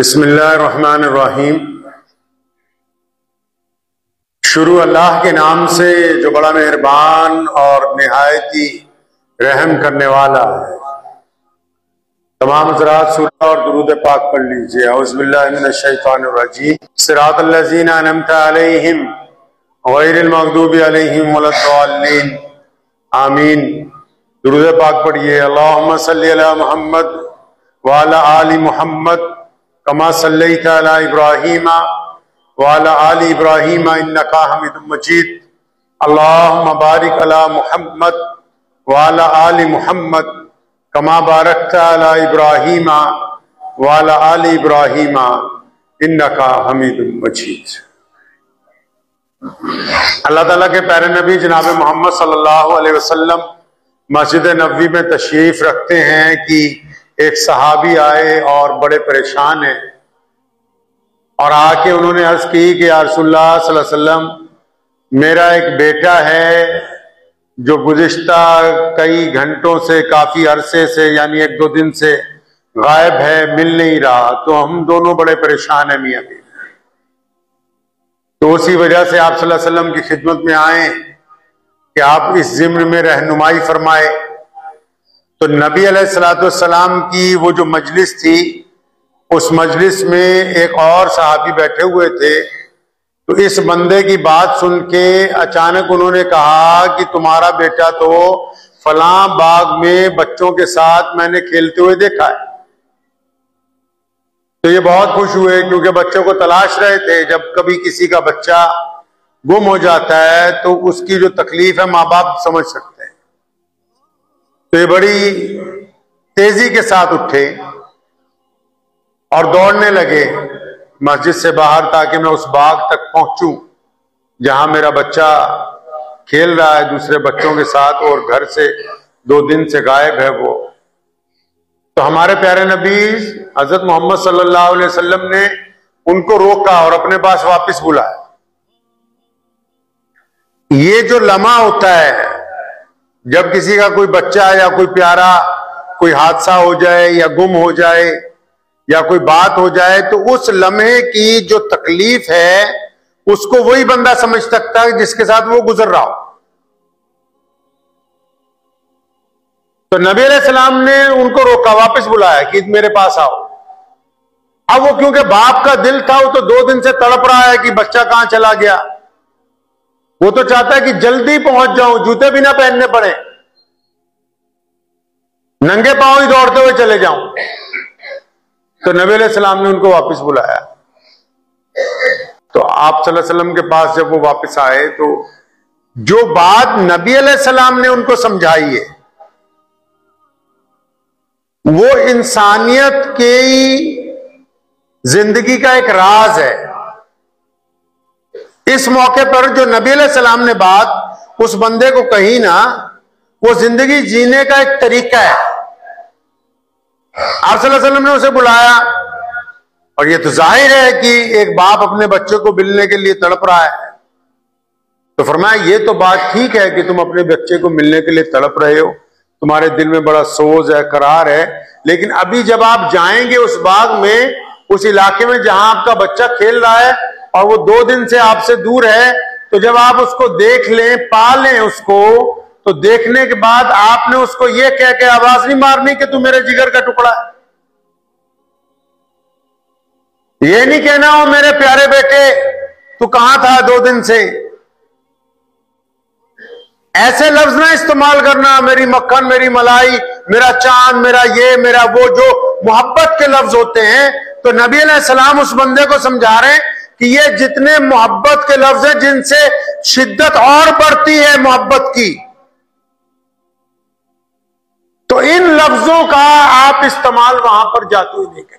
बिस्मिल्लाहिर्रहमानिर्रहीम। शुरू अल्लाह के नाम से जो बड़ा मेहरबान और निहायत ही रहम करने वाला है। तमाम हज़रात सूरह और दुरूद पाक पढ़ लीजिए। औज़ु बिल्लाहि मिनश शैतानिर रजीम। सिरातल लज़ीना अनअमता अलैहिम गैरिल मग़दूबि अलैहिम वलद्दाल्लीन। आमीन। दुरूद पाक पढ़िए। अल्लाहुम्मा सल्लि अला मुहम्मद व अला आलि मुहम्मद कमा सल्लैता अला इब्राहीम व अला आलि इब्राहीम इन्नका हमीदुम मजीद। अल्लाहुम्मा बारिक अला मुहम्मद व अला आलि मुहम्मद कमा बारकता अला इब्राहीम व अला आलि इब्राहीम इन्नका हमीदुम मजीद। अल्लाह ताला के प्यारे नबी जनाब मोहम्मद सल्लल्लाहु अलैहि वसल्लम मस्जिद नबवी में तशरीफ रखते हैं कि एक सहाबी आए और बड़े परेशान हैं और आके उन्होंने अर्ज की कि या रसूलल्लाह सल्लल्लाहु अलैहि वसल्लम, मेरा एक बेटा है जो गुज़िश्ता कई घंटों से, काफी अरसे से, यानी एक दो दिन से गायब है, मिल नहीं रहा। तो हम दोनों बड़े परेशान हैं मियां बीवी। तो उसी वजह से आप सल्लल्लाहु अलैहि वसल्लम की खिदमत में आए कि आप इस ज़िम्न में रहनुमाई फरमाए। तो नबी अलैहिस्सलाम की वो जो मजलिस थी, उस मजलिस में एक और सहाबी बैठे हुए थे। तो इस बंदे की बात सुन के अचानक उन्होंने कहा कि तुम्हारा बेटा तो फलां बाग में बच्चों के साथ मैंने खेलते हुए देखा है। तो ये बहुत खुश हुए क्योंकि बच्चों को तलाश रहे थे। जब कभी किसी का बच्चा गुम हो जाता है तो उसकी जो तकलीफ है माँ बाप समझ सकते हैं। तो ये बड़ी तेजी के साथ उठे और दौड़ने लगे मस्जिद से बाहर, ताकि मैं उस बाग तक पहुंचूं जहां मेरा बच्चा खेल रहा है दूसरे बच्चों के साथ और घर से 2 दिन से गायब है वो। तो हमारे प्यारे नबी हजरत मोहम्मद सल्लल्लाहु अलैहि वसल्लम ने उनको रोका और अपने पास वापस बुलाया। ये जो लम्हा होता है जब किसी का कोई बच्चा या कोई प्यारा, कोई हादसा हो जाए या गुम हो जाए या कोई बात हो जाए, तो उस लम्हे की जो तकलीफ है उसको वही बंदा समझ सकता है जिसके साथ वो गुजर रहा हो। तो नबी अलैहिस्सलाम ने उनको रोका, वापस बुलाया कि मेरे पास आओ। अब वो क्योंकि बाप का दिल था, वो तो 2 दिन से तड़प रहा है कि बच्चा कहां चला गया। वो तो चाहता है कि जल्दी पहुंच जाऊं, जूते भी ना पहनने पड़े, नंगे पांव ही दौड़ते हुए चले जाऊं। तो नबी अलैहिस्सलाम ने उनको वापस बुलाया। तो आप सल्लल्लाहु अलैहि वसल्लम के पास जब वो वापस आए तो जो बात नबी अलैहिस्सलाम ने उनको समझाई है वो इंसानियत की जिंदगी का एक राज है। इस मौके पर जो नबी अलैहिस्सलाम ने बात उस बंदे को कही ना, वो जिंदगी जीने का एक तरीका है। आप सल्लल्लाहु अलैहि वसल्लम ने उसे बुलाया और ये तो जाहिर है कि एक बाप अपने बच्चे को मिलने के लिए तड़प रहा है। तो फरमाया ये तो बात ठीक है कि तुम अपने बच्चे को मिलने के लिए तड़प रहे हो, तुम्हारे दिल में बड़ा सोज है, करार है, लेकिन अभी जब आप जाएंगे उस बाग में, उस इलाके में जहां आपका बच्चा खेल रहा है और वो 2 दिन से आपसे दूर है, तो जब आप उसको देख लें, पा लें उसको, तो देखने के बाद आपने उसको ये कह के आवाज नहीं मारनी कि तू मेरे जिगर का टुकड़ा है। ये नहीं कहना हो मेरे प्यारे बेटे तू कहां था 2 दिन से। ऐसे लफ्ज ना इस्तेमाल करना, मेरी मक्खन, मेरी मलाई, मेरा चांद, मेरा ये, मेरा वो, जो मोहब्बत के लफ्ज होते हैं। तो नबी अलैहिस्सलाम उस बंदे को समझा रहे हैं कि ये जितने मोहब्बत के लफ्ज हैं जिनसे शिद्दत और बढ़ती है मोहब्बत की, तो इन लफ्जों का आप इस्तेमाल वहां पर जाते हुए नहीं करें।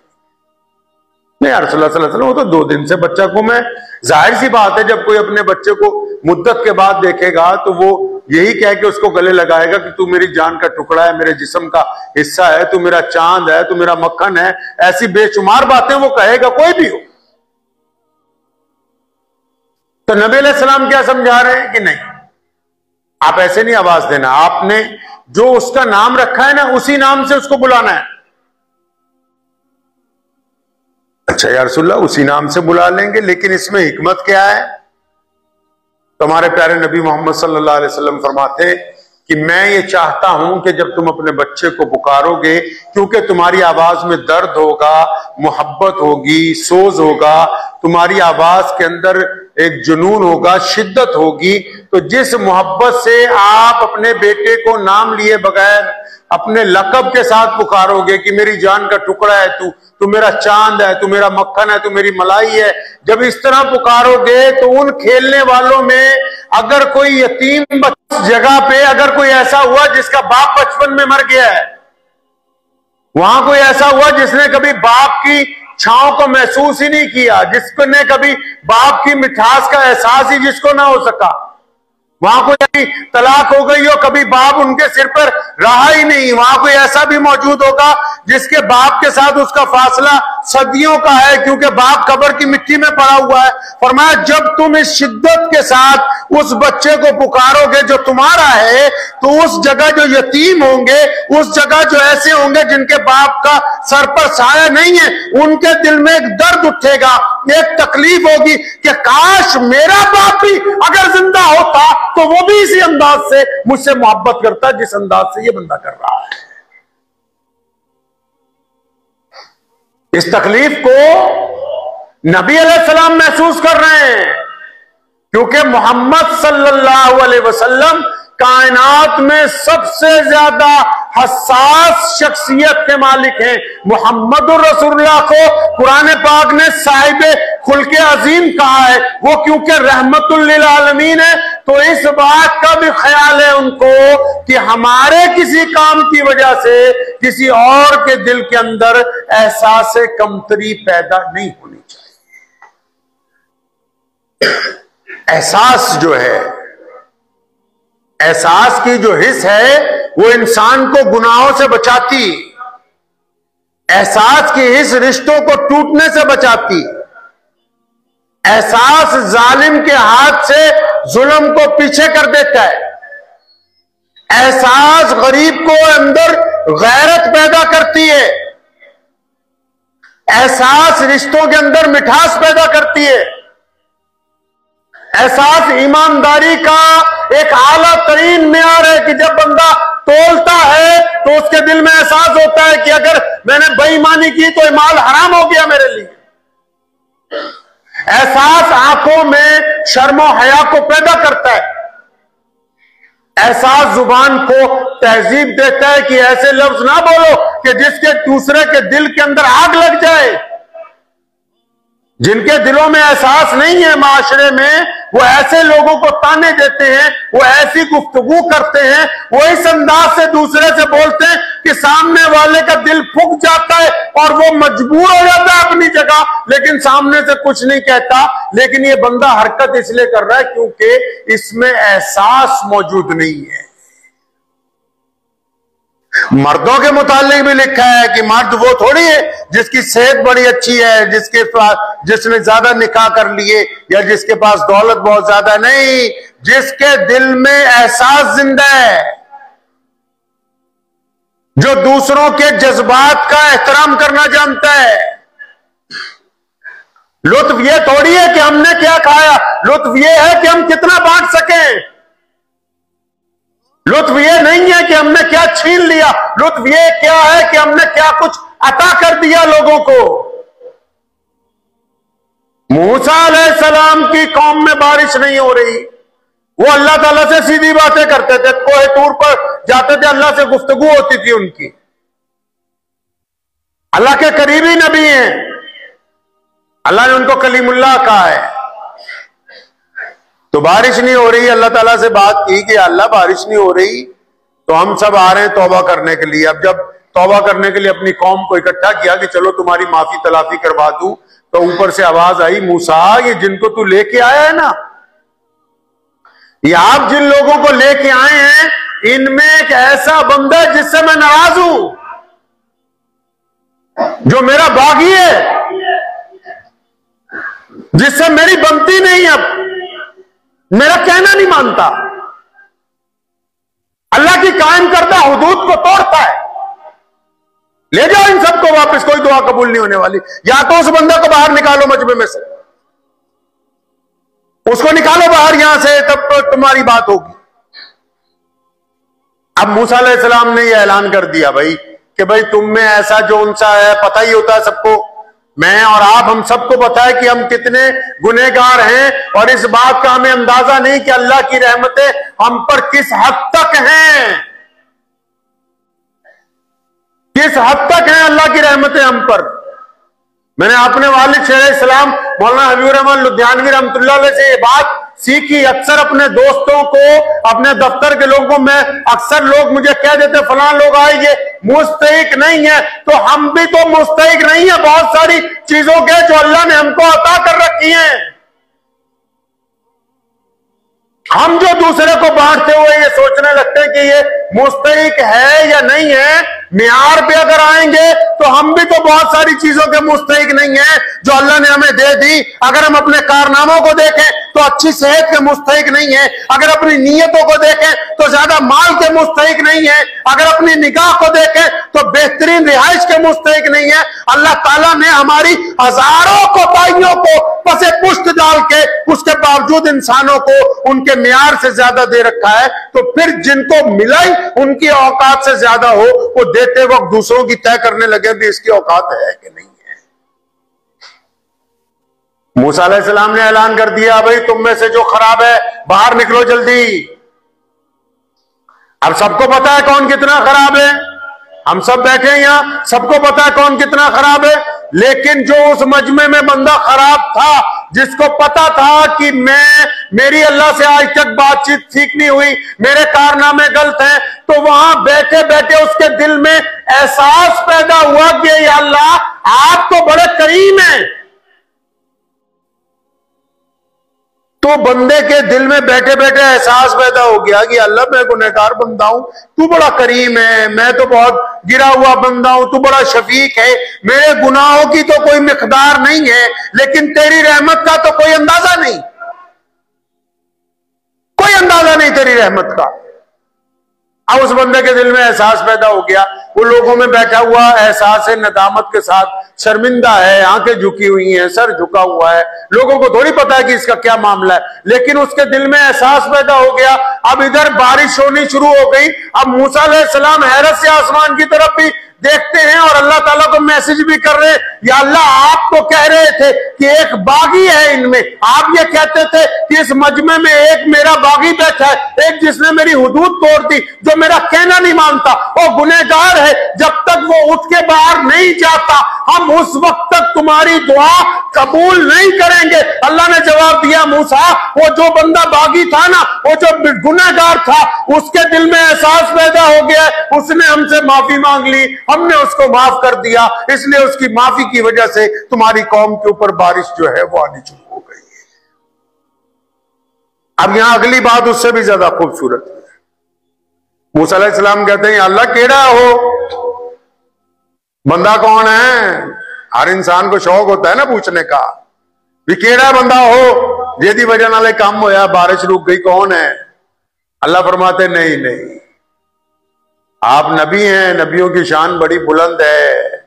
नहीं यार सल्लल्लाहु अलैहि वसल्लम, वो तो 2 दिन से बच्चा गुम है। जाहिर सी बात है जब कोई अपने बच्चे को मुद्दत के बाद देखेगा तो वो यही कह के उसको गले लगाएगा कि तू मेरी जान का टुकड़ा है, मेरे जिस्म का हिस्सा है, तू मेरा चांद है, तू मेरा मक्खन है। ऐसी बेशुमार बातें वो कहेगा, कोई भी हो। तो नबी अलैहिस्सलाम क्या समझा रहे हैं कि नहीं, आप ऐसे नहीं आवाज देना, आपने जो उसका नाम रखा है ना उसी नाम से उसको बुलाना है। अच्छा या रसूलल्लाह उसी नाम से बुला लेंगे, लेकिन इसमें हिकमत क्या है? तो हमारे प्यारे नबी मोहम्मद सल्लल्लाहु अलैहि वसल्लम फरमाते कि मैं ये चाहता हूं कि जब तुम अपने बच्चे को पुकारोगे, क्योंकि तुम्हारी आवाज में दर्द होगा, मोहब्बत होगी, सोज होगा, तुम्हारी आवाज के अंदर एक जुनून होगा, शिद्दत होगी, तो जिस मोहब्बत से आप अपने बेटे को नाम लिए बगैर अपने लकब के साथ पुकारोगे कि मेरी जान का टुकड़ा है तू मेरा चांद है, तू मेरा मक्खन है, तू मेरी मलाई है, जब इस तरह पुकारोगे तो उन खेलने वालों में अगर कोई यतीम जगह पे अगर कोई ऐसा हुआ जिसका बाप बचपन में मर गया है, वहां कोई ऐसा हुआ जिसने कभी बाप की छांव को महसूस ही नहीं किया, जिसने कभी बाप की मिठास का एहसास ही जिसको ना हो सका, वहां कोई तलाक हो गई हो, कभी बाप उनके सिर पर रहा ही नहीं, वहां कोई ऐसा भी मौजूद होगा जिसके बाप के साथ उसका फासला सदियों का है क्योंकि बाप कब्र की मिट्टी में पड़ा हुआ है। फरमाया जब तुम इस शिद्दत के साथ उस बच्चे को पुकारोगे जो तुम्हारा है, तो उस जगह जो यतीम होंगे, उस जगह जो ऐसे होंगे जिनके बाप का सर पर साया नहीं है, उनके दिल में एक दर्द उठेगा, एक तकलीफ होगी कि काश मेरा बाप भी अगर जिंदा होता तो वो भी इसी अंदाज से मुझसे मोहब्बत करता जिस अंदाज से ये बंदा कर रहा है। इस तकलीफ को नबी अलैहिस्सलाम महसूस कर रहे हैं क्योंकि मोहम्मद सल्लल्लाहु अलैहि वसल्लम कायनात में सबसे ज्यादा हसास शख्सियत के मालिक हैं। मुहम्मदुर रसूलुल्लाह को कुरान पाक ने साहिबे खुल्के अजीम कहा है, वो क्योंकि रहमतुल लिल आलमीन है, तो इस बात का भी ख्याल है उनको कि हमारे किसी काम की वजह से किसी और के दिल के अंदर एहसास कमतरी पैदा नहीं होनी चाहिए। एहसास जो है, एहसास की जो हिस्स है वो इंसान को गुनाहों से बचाती, एहसास की हिस्स रिश्तों को टूटने से बचाती, एहसास जालिम के हाथ से जुल्म को पीछे कर देता है, एहसास गरीब को अंदर गैरत पैदा करती है, एहसास रिश्तों के अंदर मिठास पैदा करती है, एहसास ईमानदारी का एक आला तरीन मेयार है कि जब बंदा तोलता है तो उसके दिल में एहसास होता है कि अगर मैंने बेईमानी की तो ये माल हराम हो गया मेरे लिए। एहसास आंखों में शर्मो हया को पैदा करता है, एहसास जुबान को तहजीब देता है कि ऐसे लफ्ज ना बोलो कि जिसके दूसरे के दिल के अंदर आग लग जाए। जिनके दिलों में एहसास नहीं है माशरे में, वो ऐसे लोगों को ताने देते हैं, वो ऐसी गुफ्तगू करते हैं, वो इस अंदाज से दूसरे से बोलते हैं कि सामने वाले का दिल फूक जाता है और वो मजबूर हो जाता है अपनी जगह, लेकिन सामने से कुछ नहीं कहता। लेकिन ये बंदा हरकत इसलिए कर रहा है क्योंकि इसमें एहसास मौजूद नहीं है। मर्दों के मुतालिक भी लिखा है कि मर्द वो थोड़ी है जिसकी सेहत बड़ी अच्छी है, जिसने ज्यादा निकाह कर लिए या जिसके पास दौलत बहुत ज्यादा, नहीं, जिसके दिल में एहसास जिंदा है, जो दूसरों के जज्बात का एहतराम करना जानता है। लुत्फ ये थोड़ी है कि हमने क्या खाया, लुत्फ ये है कि हम कितना बांट सकें। लुत्फ ये नहीं है कि हमने क्या छीन लिया, लुत्फ ये क्या है कि हमने क्या कुछ अता कर दिया लोगों को। मूसा अलैहिस्सलाम की कौम में बारिश नहीं हो रही, वो अल्लाह ताला से सीधी बातें करते थे, कोहे तूर पर जाते थे, अल्लाह से गुफ्तगू होती थी उनकी, अल्लाह के करीबी नबी हैं, अल्लाह ने उनको कलीमुल्लाह कहा है। तो बारिश नहीं हो रही, अल्लाह ताला से बात की कि अल्लाह बारिश नहीं हो रही, तो हम सब आ रहे हैं तौबा करने के लिए। अब जब तौबा करने के लिए अपनी कौम को इकट्ठा किया कि चलो तुम्हारी माफी तलाफी करवा दूं, तो ऊपर से आवाज आई, मूसा ये जिनको तू लेके आया है ना, ये आप जिन लोगों को लेके आए हैं, इनमें एक ऐसा बंदा है जिससे मैं नाराज हूं, जो मेरा बागी है, जिससे मेरी बनती नहीं, अब मेरा कहना नहीं मानता, अल्लाह की कायम करदा हुदूद को तोड़ता है। ले जाओ इन सबको वापस, कोई दुआ कबूल नहीं होने वाली। या तो उस बंदे को बाहर निकालो मजमे में से, उसको निकालो बाहर यहां से, तब तो तुम्हारी बात होगी। अब मूसा अलैहिस्सलाम ने यह ऐलान कर दिया भाई कि भाई तुम में ऐसा जो उनसा है, पता ही होता है सबको, मैं और आप हम सबको पता है कि हम कितने गुनहगार हैं, और इस बात का हमें अंदाजा नहीं कि अल्लाह की रहमतें हम पर किस हद तक हैं, किस हद तक हैं अल्लाह की रहमतें हम पर। मैंने अपने वालिद शेर इस्लाम मौलाना हबीबुर रहमान लुधियानवी रहमतुल्लाह अलैह से ये बात सीखी। अक्सर अपने दोस्तों को, अपने दफ्तर के लोगों को, मैं अक्सर लोग मुझे कह देते फलां लोग आए ये मुस्तहिक नहीं है, तो हम भी तो मुस्तहिक नहीं है बहुत सारी चीजों के जो अल्लाह ने हमको अता कर रखी हैं। हम जो दूसरे को बांटते हुए ये सोचने लगते हैं कि ये मुस्तहिक है या नहीं है, मियार पे अगर आएंगे तो हम भी तो बहुत सारी चीजों के मुस्तहिक नहीं है जो अल्लाह ने हमें दे दी। अगर हम अपने कारनामों को देखें तो अच्छी सेहत के मुस्तहिक नहीं है, अगर अपनी नीयतों को देखें तो ज्यादा माल के मुस्तहिक नहीं है, अगर अपनी निगाह को देखें तो बेहतरीन रिहाइश के मुस्तहिक नहीं है। अल्लाह ताला ने हमारी हजारों कोताहियों को पसे पुष्ट डाल के उसके बावजूद इंसानों को उनके मियार से ज्यादा दे रखा है। तो फिर जिनको मिला ही उनकी औकात से ज्यादा हो, वो देते वक्त दूसरों की तय करने लगे भी इसकी औकात है कि नहीं है। मूसा अलैहिस्सलाम ने ऐलान कर दिया भाई तुम में से जो खराब है बाहर निकलो जल्दी। अब सबको पता है कौन कितना खराब है, हम सब बैठे हैं यहां, सबको पता है कौन कितना खराब है। लेकिन जो उस मजमे में बंदा खराब था, जिसको पता था कि मेरी अल्लाह से आज तक बातचीत ठीक नहीं हुई, मेरे कारनामे गलत हैं, तो वहां बैठे बैठे उसके दिल में एहसास पैदा हुआ कि या अल्लाह आप तो बड़े करीम हैं। तो बंदे के दिल में बैठे बैठे एहसास पैदा हो गया कि अल्लाह मैं गुनहगार बंदा हूं, तू बड़ा करीम है, मैं तो बहुत गिरा हुआ बंदा हूं, तू बड़ा शफीक है, मेरे गुनाहों की तो कोई मिकदार नहीं है, लेकिन तेरी रहमत का तो कोई अंदाजा नहीं, कोई अंदाजा नहीं तेरी रहमत का। अब उस बंदे के दिल में एहसास पैदा हो गया, वो लोगों में बैठा हुआ एहसास है नदामत के साथ, शर्मिंदा है, आंखें झुकी हुई हैं, सर झुका हुआ है, लोगों को थोड़ी पता है कि इसका क्या मामला है, लेकिन उसके दिल में एहसास पैदा हो गया। अब इधर बारिश होनी शुरू हो गई। अब मूसा अलैहिस्सलाम हैरत से आसमान की तरफ भी देखते हैं और अल्लाह ताला को मैसेज भी कर रहे हैं, या अल्लाह आप तो कह रहे थे कि एक बागी है इनमें, आप ये कहते थे कि इस मजमे में एक मेरा बागी बैठा है, एक जिसने मेरी हुदूद तोड़ दी, जो मेरा कहना नहीं मानता, वो गुनहगार है, जब तक वो उठ के बाहर नहीं जाता हम उस वक्त तक तुम्हारी दुआ कबूल नहीं करेंगे। अल्लाह ने जवाब दिया, मूसा वो जो बंदा बागी था ना, वो जो गुनहगार था, उसके दिल में एहसास पैदा हो गया, उसने हमसे माफी मांग ली, हमने उसको माफ कर दिया, इसलिए उसकी माफी की वजह से तुम्हारी कौम के ऊपर बारिश जो है वो आनी शुरू हो गई है। अब यहां अगली बात उससे भी ज्यादा खूबसूरत है। मूसा अलैहिस्सलाम कहते हैं अल्लाह केड़ा हो, बंदा कौन है? हर इंसान को शौक होता है ना पूछने का भी केड़ा बंदा हो जेदी वजह नाले काम होया, बारिश रुक गई, कौन है? अल्लाह फरमाते नहीं नहीं, आप नबी हैं, नबियों की शान बड़ी बुलंद है,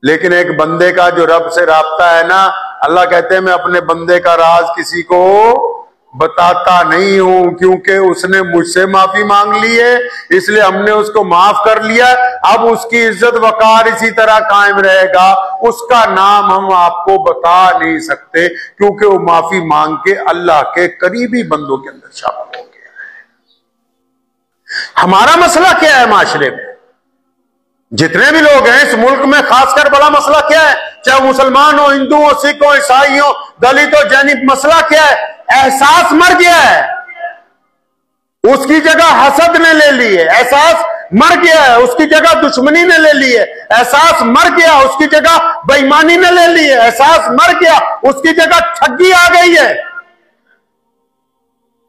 लेकिन एक बंदे का जो रब से राब्ता है ना, अल्लाह कहते हैं मैं अपने बंदे का राज किसी को बताता नहीं हूं, क्योंकि उसने मुझसे माफी मांग ली है, इसलिए हमने उसको माफ कर लिया। अब उसकी इज्जत वकार इसी तरह कायम रहेगा, उसका नाम हम आपको बता नहीं सकते, क्योंकि वो माफी मांग के अल्लाह के करीबी बंदों के अंदर शामिल हो गया है। हमारा मसला क्या है माशरे में? जितने भी लोग हैं इस मुल्क में, खासकर बड़ा मसला क्या है, चाहे मुसलमान हो, हिंदू हो, सिख हो, ईसाई हो, दलित हो, जैनिक, मसला क्या है? एहसास मर गया है, उसकी जगह हसद ने ले ली है, एहसास मर गया है, उसकी जगह दुश्मनी ने ले ली है, एहसास मर गया, उसकी जगह बेईमानी ने ले ली है, एहसास मर गया, उसकी जगह ठगी आ गई है,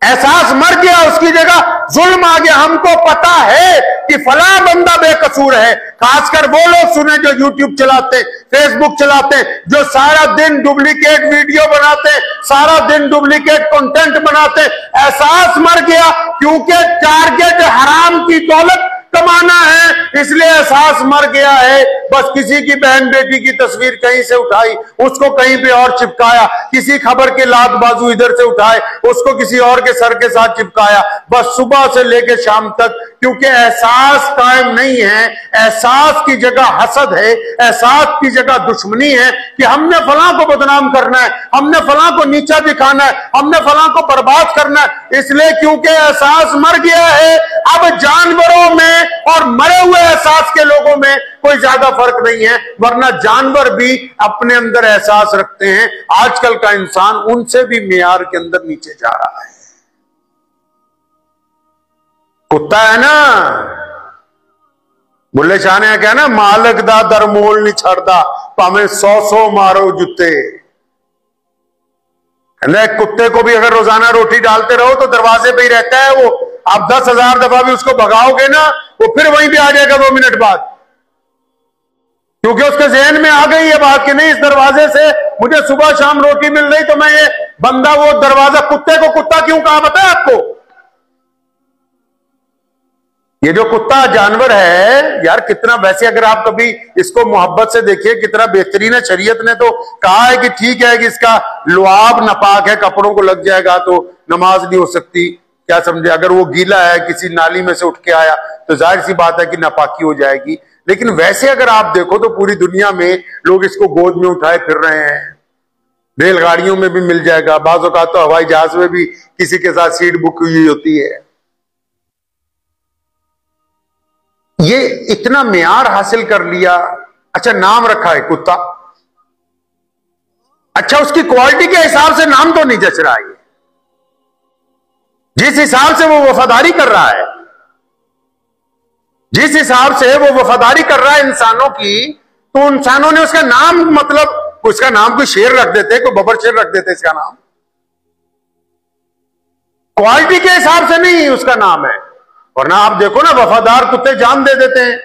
एहसास मर गया, उसकी जगह जुल्म आ गया। हमको पता है कि फला बंदा बेकसूर है, खासकर वो लोग सुने जो यूट्यूब चलाते, फेसबुक चलाते, जो सारा दिन डुप्लीकेट वीडियो बनाते, सारा दिन डुप्लीकेट कंटेंट बनाते। एहसास मर गया, क्योंकि टारगेट हराम की दौलत कमाना है, इसलिए एहसास मर गया है। बस किसी की बहन बेटी की तस्वीर कहीं से उठाई, उसको कहीं पे और चिपकाया, किसी खबर के लात बाजू इधर से उठाए, उसको किसी और के सर के साथ चिपकाया, बस सुबह से लेकर शाम तक। क्योंकि एहसास कायम नहीं है, एहसास की जगह हसद है, एहसास की जगह दुश्मनी है कि हमने फलां को बदनाम करना है, हमने फलां को नीचा दिखाना है, हमने फलां को बर्बाद करना है। इसलिए क्योंकि एहसास मर गया है, अब जानवरों में और मरे हुए एहसास के लोगों में कोई ज्यादा फर्क नहीं है, वरना जानवर भी अपने अंदर एहसास रखते हैं। आजकल का इंसान उनसे भी मेयार के अंदर नीचे जा रहा है। कुत्ता है ना, बुल्ले शाह ने क्या ना, मालक दा दरमोल नहीं छड़दा भावें 100 मारो जुत्ते। कुत्ते को भी अगर रोजाना रोटी डालते रहो तो दरवाजे पे ही रहता है वो। आप 10,000 दफा भी उसको भगाओगे ना, वो फिर वहीं पे आ जाएगा 2 मिनट बाद, क्योंकि उसके जहन में आ गई है बात कि नहीं, इस दरवाजे से मुझे सुबह शाम रोटी मिल रही, तो मैं ये बंदा वो दरवाजा, कुत्ते को कुत्ता क्यों कहा पता है आपको? ये जो कुत्ता जानवर है यार, कितना, वैसे अगर आप कभी इसको मोहब्बत से देखिए कितना बेहतरीन है। शरीयत ने तो कहा है कि ठीक है कि इसका लुआब नापाक है, कपड़ों को लग जाएगा तो नमाज नहीं हो सकती, क्या समझे। अगर वो गीला है, किसी नाली में से उठ के आया, तो जाहिर सी बात है कि नापाकी हो जाएगी। लेकिन वैसे अगर आप देखो तो पूरी दुनिया में लोग इसको गोद में उठाए फिर रहे हैं, रेलगाड़ियों में भी मिल जाएगा, बाज़ औक़ात तो हवाई जहाज में भी किसी के साथ सीट बुक हुई होती है। ये इतना मेयार हासिल कर लिया। अच्छा, नाम रखा है कुत्ता, अच्छा उसकी क्वालिटी के हिसाब से नाम तो नहीं जच रहा है। जिस हिसाब से वो वफादारी कर रहा है, जिस हिसाब से वो वफादारी कर रहा है इंसानों की, तो इंसानों ने उसका नाम, मतलब उसका नाम कोई शेर रख देते, कोई बबर शेर रख देते, इसका नाम क्वालिटी के हिसाब से नहीं उसका नाम है। वरना आप देखो ना, वफादार कुत्ते जान दे देते हैं।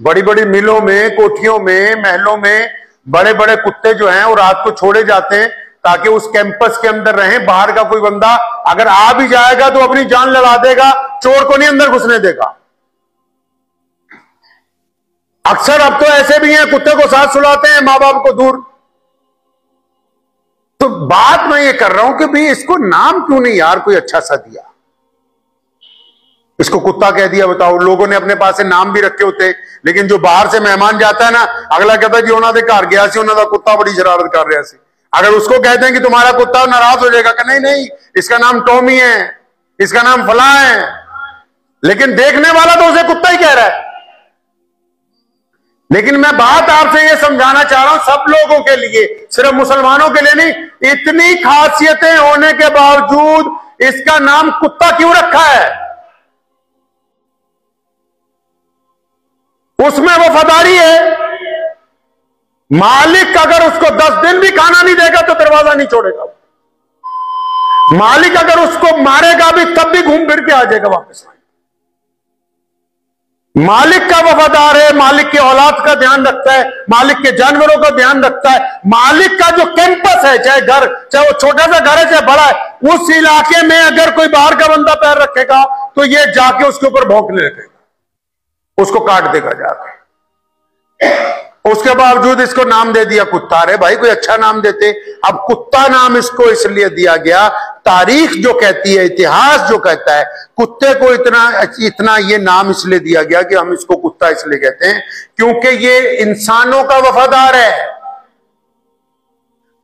बड़ी बड़ी मिलों में, कोठियों में, महलों में बड़े बड़े कुत्ते जो हैं वो रात को छोड़े जाते हैं ताकि उस कैंपस के अंदर रहें। बाहर का कोई बंदा अगर आ भी जाएगा तो अपनी जान लड़ा देगा, चोर को नहीं अंदर घुसने देगा। अक्सर अब तो ऐसे भी हैं, कुत्ते को साथ सुलाते हैं, मां बाप को दूर। तो बात मैं ये कर रहा हूं कि भाई इसको नाम क्यों नहीं यार कोई अच्छा सा दिया, इसको कुत्ता कह दिया। बताओ, लोगों ने अपने पास से नाम भी रखे होते, लेकिन जो बाहर से मेहमान जाता है ना, अगला कहता है जी उन्होंने घर गया सी, उन्होंने कुत्ता बड़ी शरारत कर रहा सी। अगर उसको कहते हैं कि तुम्हारा कुत्ता, नाराज हो जाएगा कि नहीं नहीं इसका नाम टॉमी है, इसका नाम फलां है, लेकिन देखने वाला तो उसे कुत्ता ही कह रहा है। लेकिन मैं बात आपसे यह समझाना चाह रहा हूं, सब लोगों के लिए, सिर्फ मुसलमानों के लिए नहीं, इतनी खासियतें होने के बावजूद इसका नाम कुत्ता क्यों रखा है? उसमें वफादारी है। मालिक अगर उसको 10 दिन भी खाना नहीं देगा तो दरवाजा नहीं छोड़ेगा। मालिक अगर उसको मारेगा भी तब भी घूम फिर के आ जाएगा वापस। मालिक का वफादार है, मालिक की औलाद का ध्यान रखता है, मालिक के जानवरों का ध्यान रखता है। मालिक का जो कैंपस है, चाहे घर, चाहे वो छोटा सा घर है चाहे बड़ा है, उस इलाके में अगर कोई बाहर का बंदा पैर रखेगा तो ये जाके उसके ऊपर भौंकने लगेगा, उसको काट देगा जाके। उसके बावजूद इसको नाम दे दिया कुत्ता। अरे भाई कोई अच्छा नाम देते। अब कुत्ता नाम इसको इसलिए दिया गया, तारीख जो कहती है, इतिहास जो कहता है, कुत्ते को इतना ये नाम इसलिए दिया गया कि हम इसको कुत्ता इसलिए कहते हैं क्योंकि ये इंसानों का वफादार है।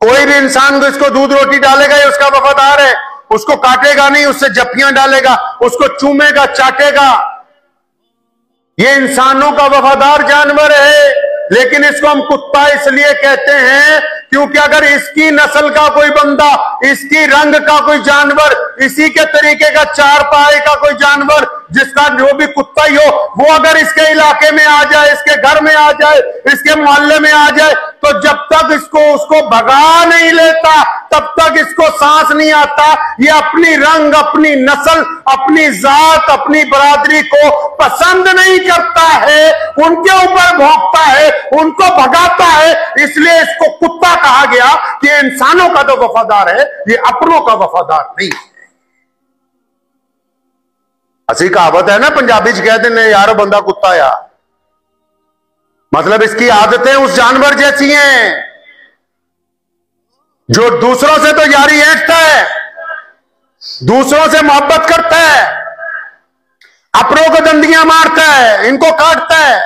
कोई भी इंसान को इसको दूध रोटी डालेगा, ये उसका वफादार है, उसको काटेगा नहीं, उससे जफ्फियां डालेगा, उसको चूमेगा, चाटेगा। ये इंसानों का वफादार जानवर है। लेकिन इसको हम कुत्ता इसलिए कहते हैं क्योंकि अगर इसकी नस्ल का कोई बंदा, इसकी रंग का कोई जानवर, इसी के तरीके का चार पाए का कोई जानवर, जिसका जो भी कुत्ता ही हो, वो अगर इसके इलाके में आ जाए, इसके घर में आ जाए, इसके मोहल्ले में आ जाए, तो जब तक इसको उसको भगा नहीं लेता तब तक इसको सांस नहीं आता। ये अपनी रंग, अपनी नस्ल, अपनी जात, अपनी बरादरी को पसंद नहीं करता है, उनके ऊपर भौंकता है, उनको भगाता है। इसलिए इसको कुत्ता कहा गया कि इंसानों का तो वफादार है, ये अपनों का वफादार नहीं है। असी कहावत है ना, पंजाबी च कहते ने यार बंदा कुत्ता यार। मतलब इसकी आदतें उस जानवर जैसी हैं जो दूसरों से तो यारी ऐंठता है, दूसरों से मोहब्बत करता है, अपनों को दंदियां मारता है, इनको काटता है।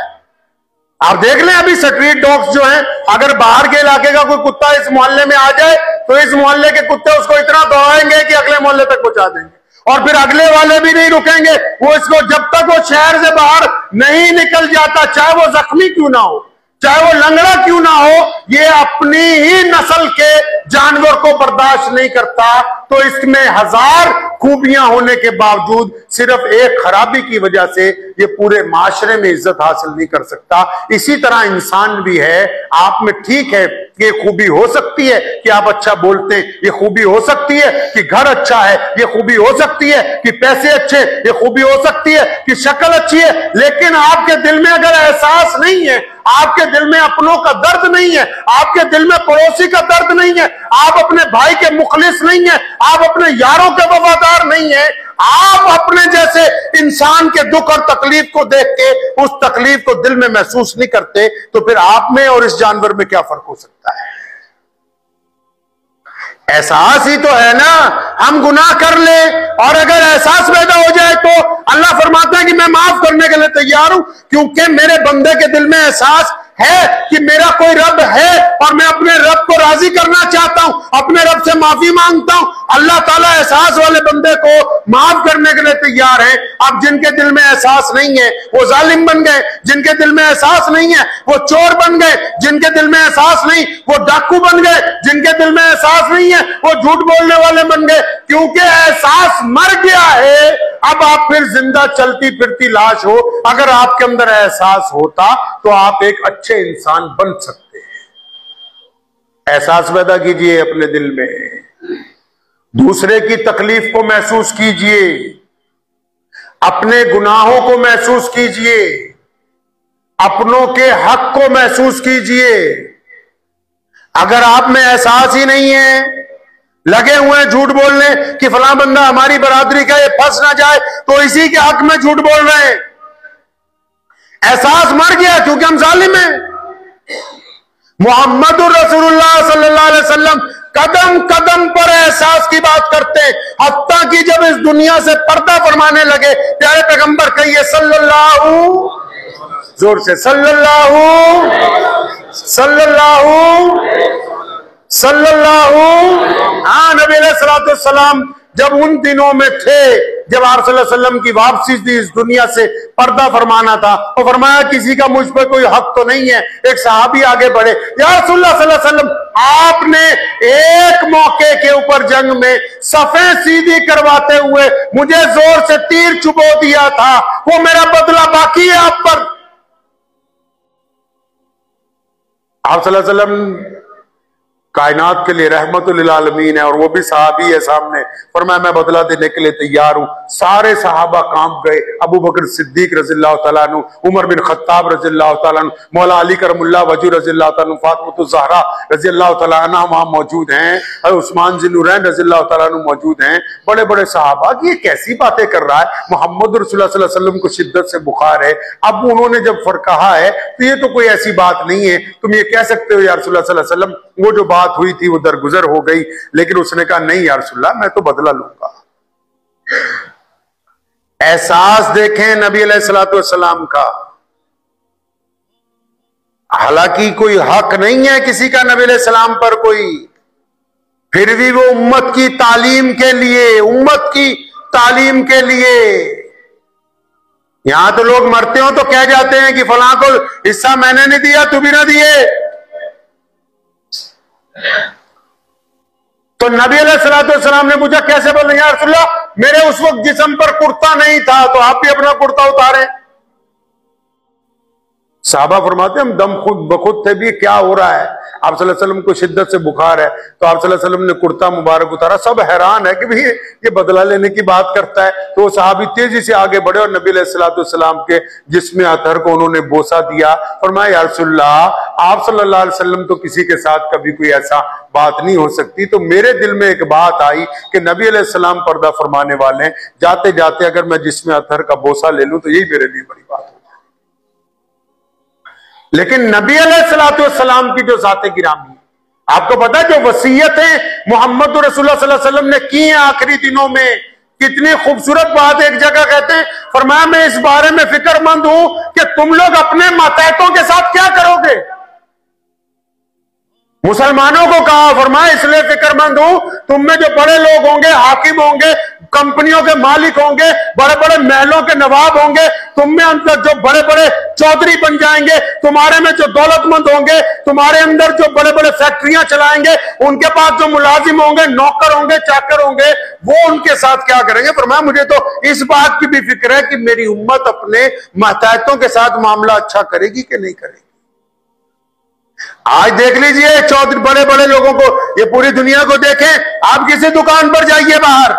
आप देख लें अभी स्ट्रीट डॉग्स जो हैं, अगर बाहर के इलाके का कोई कुत्ता इस मोहल्ले में आ जाए तो इस मोहल्ले के कुत्ते उसको इतना दौड़ाएंगे कि अगले मोहल्ले तक पहुंचा देंगे, और फिर अगले वाले भी नहीं रुकेंगे। वो इसको जब तक वो शहर से बाहर नहीं निकल जाता, चाहे वो जख्मी क्यों ना हो, चाहे वो लंगड़ा क्यों ना हो, ये अपनी ही नस्ल के जानवर को बर्दाश्त नहीं करता। तो इसमें हजार खूबियां होने के बावजूद सिर्फ एक खराबी की वजह से ये पूरे माशरे में इज्जत हासिल नहीं कर सकता। इसी तरह इंसान भी है, आप में ठीक है ये खूबी हो सकती है कि आप अच्छा बोलते हैं, ये खूबी हो सकती है कि घर अच्छा है, ये खूबी हो सकती है कि पैसे अच्छे, ये खूबी हो सकती है कि शक्ल अच्छी है, लेकिन आपके दिल में अगर एहसास नहीं है, आपके दिल में अपनों का दर्द नहीं है, आपके दिल में पड़ोसी का दर्द नहीं है, आप अपने भाई के मुखलिस नहीं है, आप अपने यारों के वफादार नहीं है, आप अपने जैसे इंसान के दुख और तकलीफ को देख के उस तकलीफ को दिल में महसूस नहीं करते, तो फिर आप में और इस जानवर में क्या फर्क हो सकता है? एहसास ही तो है ना। हम गुनाह कर ले और अगर एहसास पैदा हो जाए तो अल्लाह फरमाता है कि मैं माफ करने के लिए तैयार हूं, क्योंकि मेरे बंदे के दिल में एहसास है कि मेरा कोई रब है और मैं अपने रब को राजी करना चाहता हूं, अपने रब से माफी मांगता हूं। अल्लाह ताला एहसास वाले बंदे को माफ करने के लिए तैयार है। अब जिनके दिल में एहसास नहीं है वो जालिम बन गए, जिनके दिल में एहसास नहीं है वो चोर बन गए, जिनके दिल में एहसास नहीं वो डाकू बन गए, जिनके दिल में एहसास नहीं है वो झूठ बोलने वाले बन गए, क्योंकि एहसास मर गया है। अब आप फिर जिंदा चलती फिरती लाश हो। अगर आपके अंदर एहसास होता तो आप एक अच्छे इंसान बन सकते हैं। एहसास पैदा कीजिए अपने दिल में, दूसरे की तकलीफ को महसूस कीजिए, अपने गुनाहों को महसूस कीजिए, अपनों के हक को महसूस कीजिए। अगर आप में एहसास ही नहीं है, लगे हुए हैं झूठ बोलने कि फलां बंदा हमारी बरादरी का ये फंस ना जाए तो इसी के हक में झूठ बोल रहे हैं, एहसास मर गया क्योंकि हम जालिम हैं। मोहम्मदुर रसूलुल्लाह सल्लल्लाहु अलैहि वसल्लम कदम कदम पर एहसास की बात करते हैं, हत्ता कि जब इस दुनिया से पर्दा फरमाने लगे प्यारे पैगंबर कहिए सल्लल्लाहु, जोर से सल्लल्लाहु हाँ, नबी अलैहि सलाम जब उन दिनों में थे जब आप सल्लल्लाहु अलैहि वसल्लम की वापसी थी इस दुनिया से, पर्दा फरमाना था, और फरमाया किसी का मुझ पर कोई हक तो नहीं है। एक सहाबी आगे बढ़े, या रसूलुल्लाह सल्लल्लाहु अलैहि वसल्लम आपने एक मौके के ऊपर जंग में सफेद सीधी करवाते हुए मुझे जोर से तीर चुबो दिया था, वो मेरा बदला बाकी है आप पर। आप सल्लल्लाहु अलैहि वसल्लम कायनात के लिए रहमतुल लिल आलमीन है और वो भी सहाबी है सामने, फरमाया मैं बदला देने के लिए तैयार हूं। सारे सहाबा कांप गए, अबू बकर सिद्दीक रज़ियल्लाहु तआला अन्हु, उमर बिन खत्ताब रज़ियल्लाहु तआला अन्हु, मौला अली करमुल्लाह वजह रज़ियल्लाहु तआला अन्हु, फातिमा ज़हरा रज़ियल्लाहु तआला अन्हा वहां मौजूद हैं, और उस्मान ज़ुन्नूरैन रज़ियल्लाहु तआला अन्हु मौजूद हैं। बड़े बड़े सहाबा की ये कैसी बातें कर रहा है, मोहम्मद रसूलुल्लाह सल्लल्लाहु अलैहि वसल्लम को शिद्दत से बुखार है। अब उन्होंने जब कहा है तो ये तो कोई ऐसी बात नहीं है, तुम ये कह सकते हो या रसूलुल्लाह सल्लल्लाहु अलैहि वसल्लम वो जो बात हुई थी वो दरगुजर हो गई, लेकिन उसने कहा नहीं या रसूलुल्लाह मैं तो बदला लूंगा। एहसास देखें नबी अलैहिस्सलातु वस्सलाम का, हालांकि कोई हक नहीं है किसी का नबी अलैहिस्सलाम पर कोई, फिर भी वो उम्मत की तालीम के लिए, उम्मत की तालीम के लिए, यहां तो लोग मरते हो तो कह जाते हैं कि फलां को हिस्सा मैंने नहीं दिया तू भी ना दिए। तो नबी अलैहिस्सलाम ने पूछा कैसे बोले या रसूलल्लाह मेरे उस वक्त जिस्म पर कुर्ता नहीं था, तो आप भी अपना कुर्ता उतारे। साहबा फरमाते हम दम खुद बखुद थे भी क्या हो रहा है, आप सल्लल्लाहु अलैहि वसल्लम को शिद्दत से बुखार है, तो आप सल्लल्लाहु अलैहि वसल्लम ने कुर्ता मुबारक उतारा। सब हैरान है कि भाई ये बदला लेने की बात करता है। तो साहबी तेजी से आगे बढ़े और नबी अलैहिस्सलाम के जिस्म अतहर को उन्होंने बोसा दिया। फरमाया या रसूलल्लाह आप सल्लल्लाहु अलैहि वसल्लम तो किसी के साथ कभी कोई ऐसा बात नहीं हो सकती। तो मेरे दिल में एक बात आई कि नबी अलैहिस्सलाम पर्दा फरमाने वाले हैं, जाते जाते अगर मैं जिस्म अतहर का बोसा ले लूं तो यही मेरे लिए बड़ी बात हो। लेकिन नबी अलैहिस्सलाम की जो ज़ाते गिरामी, आपको पता है जो वसीयतें मोहम्मद रसूलुल्लाह सल्लल्लाहु अलैहि वसल्लम ने की हैं आखिरी दिनों में, कितनी खूबसूरत बात। एक जगह कहते हैं, फरमाया मैं इस बारे में फिक्रमंद हूं कि तुम लोग अपने मातहतों के साथ क्या करोगे। मुसलमानों को कहा, फरमाया इसलिए फिक्रमंद हूं, तुम में जो बड़े लोग होंगे, हाकिम होंगे, कंपनियों के मालिक होंगे, बड़े बड़े महलों के नवाब होंगे, तुम में अंदर जो बड़े बड़े चौधरी बन जाएंगे, तुम्हारे में जो दौलतमंद होंगे, तुम्हारे अंदर जो बड़े बड़े फैक्ट्रियां चलाएंगे, उनके पास जो मुलाजिम होंगे, नौकर होंगे, चाकर होंगे, वो उनके साथ क्या करेंगे। फरमाया मुझे तो इस बात की भी फिक्र है कि मेरी उम्मत अपने मातहतों के साथ मामला अच्छा करेगी कि नहीं करेगी। आज देख लीजिए चौधरी बड़े बड़े लोगों को, ये पूरी दुनिया को देखें, आप किसी दुकान पर जाइए बाहर,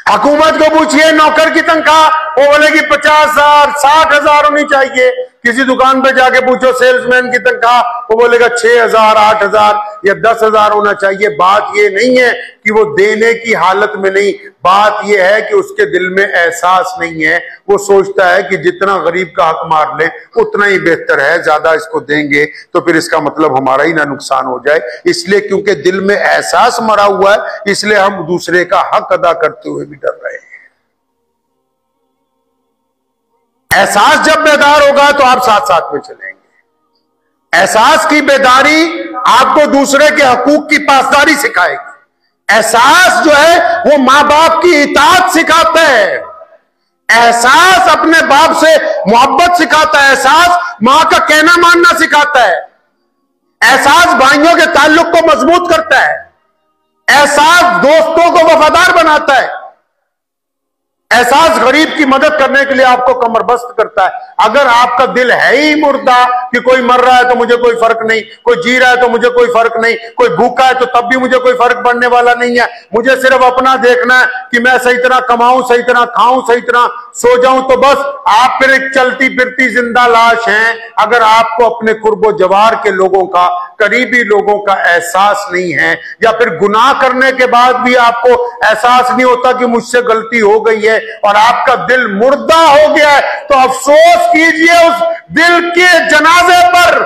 हुकूमत को पूछिए नौकर की तनख्वाह, वो बोलेगी 50,000 60,000 होनी चाहिए। किसी दुकान पे जाके पूछो सेल्समैन की तनख्वाह, वो बोलेगा 6,000 8,000 या 10,000 होना चाहिए। बात ये नहीं है कि वो देने की हालत में नहीं, बात ये है कि उसके दिल में एहसास नहीं है। वो सोचता है कि जितना गरीब का हक मार ले उतना ही बेहतर है, ज्यादा इसको देंगे तो फिर इसका मतलब हमारा ही ना नुकसान हो जाए। इसलिए क्योंकि दिल में एहसास मरा हुआ है, इसलिए हम दूसरे का हक अदा करते हुए भी डर रहे हैं। एहसास जब बेदार होगा तो आप साथ साथ में चलेंगे। एहसास की बेदारी आपको दूसरे के हकूक की पासदारी सिखाएगी। एहसास जो है वो मां बाप की इताअत सिखाता है। एहसास अपने बाप से मोहब्बत सिखाता है। एहसास मां का कहना मानना सिखाता है। एहसास भाइयों के ताल्लुक को मजबूत करता है। एहसास दोस्तों को वफादार बनाता है। एहसास गरीब की मदद करने के लिए आपको कमरबस्त करता है। अगर आपका दिल है ही मुर्दा कि कोई मर रहा है तो मुझे कोई फर्क नहीं, कोई जी रहा है तो मुझे कोई फर्क नहीं, कोई भूखा है तो तब भी मुझे कोई फर्क पड़ने वाला नहीं है, मुझे सिर्फ अपना देखना है कि मैं सही तरह कमाऊं, सही तरह खाऊं, सही तरह सो जाऊं, तो बस आप फिर एक चलती फिरती जिंदा लाश हैं। अगर आपको अपने कुर्बो जवार के लोगों का, करीबी लोगों का एहसास नहीं है, या फिर गुनाह करने के बाद भी आपको एहसास नहीं होता कि मुझसे गलती हो गई है और आपका दिल मुर्दा हो गया है, तो अफसोस कीजिए उस दिल के जनाजे पर।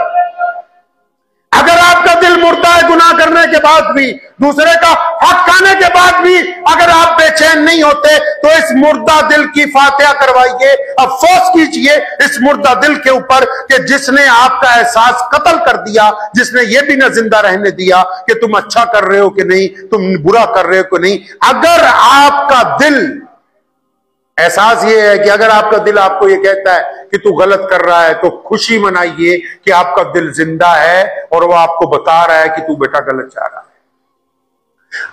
अगर आपका दिल मुर्दा है गुनाह करने के बाद भी, दूसरे का हक खाने के बाद भी अगर आप बेचैन नहीं होते, तो इस मुर्दा दिल की फातिहा करवाइए। अफसोस कीजिए इस मुर्दा दिल के ऊपर कि जिसने आपका एहसास कत्ल कर दिया, जिसने ये भी ना जिंदा रहने दिया कि तुम अच्छा कर रहे हो कि नहीं, तुम बुरा कर रहे हो कि नहीं। अगर आपका दिल, एहसास ये है कि अगर आपका दिल आपको ये कहता है कि तू गलत कर रहा है, तो खुशी मनाइए कि आपका दिल जिंदा है और वो आपको बता रहा है कि तू बेटा गलत जा रहा है।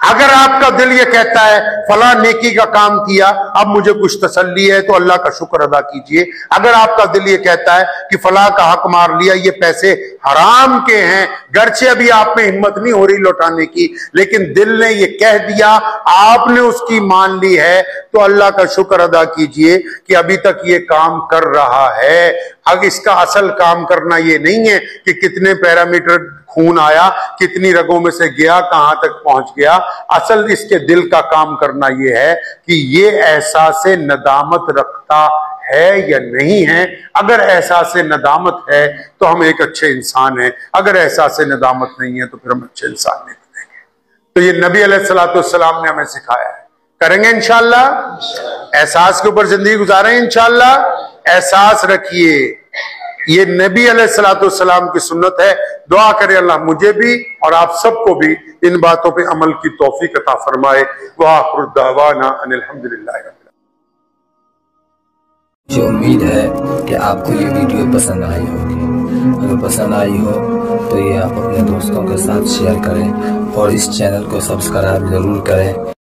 अगर आपका दिल ये कहता है फला नेकी का काम किया, अब मुझे कुछ तसल्ली है, तो अल्लाह का शुक्र अदा कीजिए। अगर आपका दिल ये कहता है कि फला का हक मार लिया, ये पैसे हराम के हैं, गर्चे अभी आप में हिम्मत नहीं हो रही लौटाने की, लेकिन दिल ने ये कह दिया, आपने उसकी मान ली है, तो अल्लाह का शुक्र अदा कीजिए कि अभी तक ये काम कर रहा है। अब इसका असल काम करना ये नहीं है कि कितने पैरामीटर खून आया, कितनी रगों में से गया, कहां तक पहुंच गया। असल इसके दिल का काम करना ये है कि ये एहसास नदामत रखता है या नहीं है। अगर एहसास नदामत है तो हम एक अच्छे इंसान हैं, अगर एहसास नदामत नहीं है तो फिर हम अच्छे इंसान नहीं बनेंगे। तो ये नबी अलैहिस्सलाम ने हमें सिखाया है, करेंगे इंशाअल्लाह। एहसास के ऊपर जिंदगी गुजारें इंशाअल्लाह। एहसास रखिए, ये नबी अलैहिस्सलाम की सुन्नत है। दुआ करें अल्लाह मुझे भी और आप सबको भी इन बातों पे अमल की तौफीक अता फरमाए। व आखिरु दावाना अनिल हम्दुलिल्लाहि रब्बिल आलमीन। मुझे उम्मीद है कि आपको ये वीडियो पसंद आई होगी। अगर पसंद आई हो तो ये आप अपने दोस्तों के साथ शेयर करें और इस चैनल को सब्सक्राइब जरूर करें।